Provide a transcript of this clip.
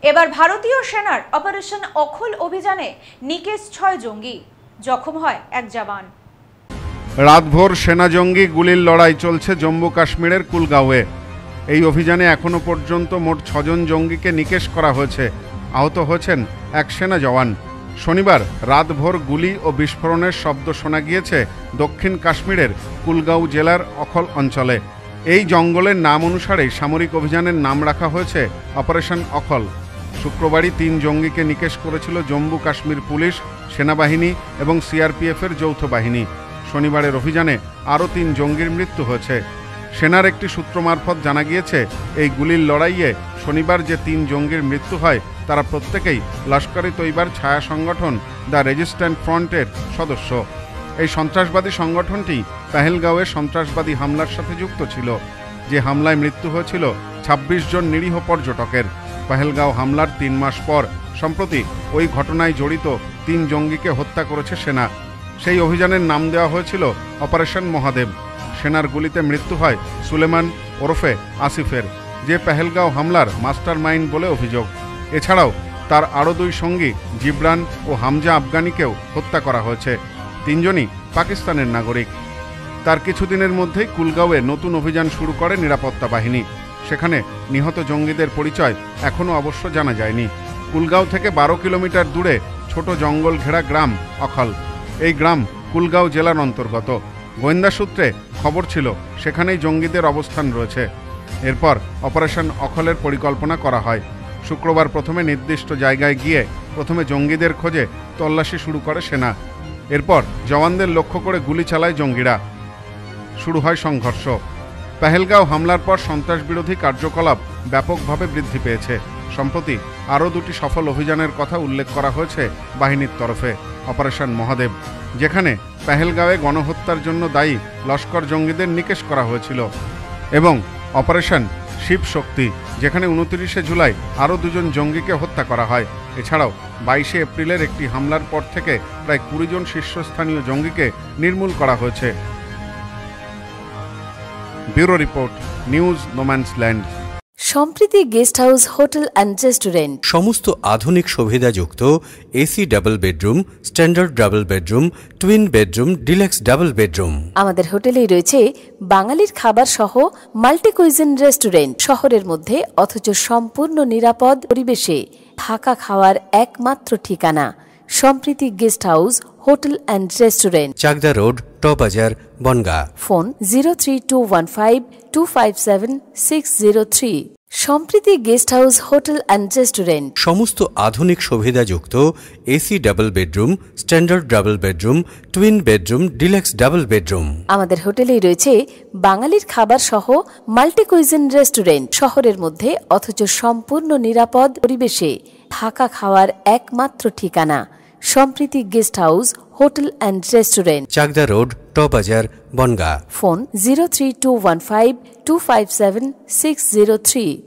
এবার ভারতীয় সেনার অপারেশন অখল অভিযানে নিকেশ ৬ জঙ্গি, জখম হয় এক জওয়ান। রাতভর সেনা জঙ্গি গুলির লড়াই চলছে জম্মু কাশ্মীরের কুলগাঁওয়ে। এই অভিযানে এখনো পর্যন্ত মোট ৬ জন জঙ্গিকে নিকেশ করা হয়েছে। আহত হয়েছেন এক সেনা জওয়ান। শনিবার রাতভর গুলি ও বিস্ফোরণের শব্দ শোনা গিয়েছে দক্ষিণ কাশ্মীরের কুলগাঁও জেলার অখল অঞ্চলে। এই জঙ্গলের নাম অনুসারেই সামরিক অভিযানের নাম রাখা হয়েছে অপারেশন অখল। শুক্রবারই ৩ জঙ্গিকে নিকেশ করেছিল জম্মু কাশ্মীর পুলিশ, সেনাবাহিনী এবং সিআরপিএফের যৌথ বাহিনী। শনিবারের অভিযানে আরও ৩ জঙ্গির মৃত্যু হয়েছে। সেনার একটি সূত্র মারফত জানা গিয়েছে, এই গুলির লড়াইয়ে শনিবার যে ৩ জঙ্গির মৃত্যু হয় তারা প্রত্যেকেই লস্কর-ই তৈবার ছায়া সংগঠন দ্য রেজিস্ট্যান্ট ফ্রন্টের সদস্য। এই সন্ত্রাসবাদী সংগঠনটি পেহেলগাঁওয়ে সন্ত্রাসবাদী হামলার সাথে যুক্ত ছিল, যে হামলায় মৃত্যু হয়েছিল ২৬ জন নিরীহ পর্যটকের। পেহেলগাঁও হামলার ৩ মাস পর সম্প্রতি ওই ঘটনায় জড়িত ৩ জঙ্গিকে হত্যা করেছে সেনা। সেই অভিযানের নাম দেওয়া হয়েছিল অপারেশন মহাদেব। সেনার গুলিতে মৃত্যু হয় সুলেমান ওরফে আসিফের, যে পেহেলগাঁও হামলার মাস্টার মাইন্ড বলে অভিযোগ। এছাড়াও তার আরও ২ সঙ্গী জিবরান ও হামজা আফগানিকেও হত্যা করা হয়েছে। ৩ জনই পাকিস্তানের নাগরিক। তার কিছুদিনের মধ্যেই কুলগাঁওয়ে নতুন অভিযান শুরু করে নিরাপত্তা বাহিনী। সেখানে নিহত জঙ্গিদের পরিচয় এখনও অবশ্য জানা যায়নি। কুলগাঁও থেকে ১২ কিলোমিটার দূরে ছোট জঙ্গল ঘেরা গ্রাম অখল। এই গ্রাম কুলগাঁও জেলার অন্তর্গত। গোয়েন্দা সূত্রে খবর ছিল সেখানেই জঙ্গিদের অবস্থান রয়েছে। এরপর অপারেশন অখলের পরিকল্পনা করা হয়। শুক্রবার প্রথমে নির্দিষ্ট জায়গায় গিয়ে প্রথমে জঙ্গিদের খোঁজে তল্লাশি শুরু করে সেনা। এরপর জওয়ানদের লক্ষ্য করে গুলি চালায় জঙ্গিরা। শুরু হয় সংঘর্ষ। পেহেলগাঁও হামলার পর সন্ত্রাস বিরোধী কার্যকলাপ ব্যাপকভাবে বৃদ্ধি পেয়েছে। সম্প্রতি আরও ২টি সফল অভিযানের কথা উল্লেখ করা হয়েছে বাহিনীর তরফে। অপারেশন মহাদেব, যেখানে পেহেলগাঁওয়ে গণহত্যার জন্য দায়ী লস্কর জঙ্গিদের নিকেশ করা হয়েছিল, এবং অপারেশন শিব শক্তি, যেখানে ২৯শে জুলাই আরও ২ জন জঙ্গিকে হত্যা করা হয়। এছাড়াও ২২শে এপ্রিলের একটি হামলার পর থেকে প্রায় ২০ জন শীর্ষস্থানীয় জঙ্গিকে নির্মূল করা হয়েছে। Bureau report, news no man's land. Sampriti guest house hotel and restaurant. সমস্ত আধুনিক সুবিধাযুক্ত AC double bedroom, standard double bedroom, twin bedroom, deluxe double bedroom. আমাদের হোটেলেই রয়েছে বাঙালির খাবার সহ মাল্টি কুইজিন রেস্টুরেন্ট। শহরের মধ্যে অথচ সম্পূর্ণ নিরাপদ পরিবেশে থাকা খাওয়ার একমাত্র ঠিকানা Sampriti guest house hotel and restaurant, Chakdah road, টবাজার, Bongaon. Phone 03215257603। Sampriti guest house hotel and restaurant. সমস্ত আধুনিক সুবিধাযুক্ত AC double bedroom, standard double bedroom, twin bedroom, deluxe double bedroom. আমাদের হোটেলেই রয়েছে বাঙালির খাবার সহ মাল্টি কুইজিন রেস্টুরেন্ট। শহরের মধ্যে অথচ সম্পূর্ণ নিরাপদ পরিবেশে থাকা খাওয়ার একমাত্র ঠিকানা Sampriti guest house hotel and restaurant, Chakdah road, টবাজার, বনগাঁ। ফোন 03215257603।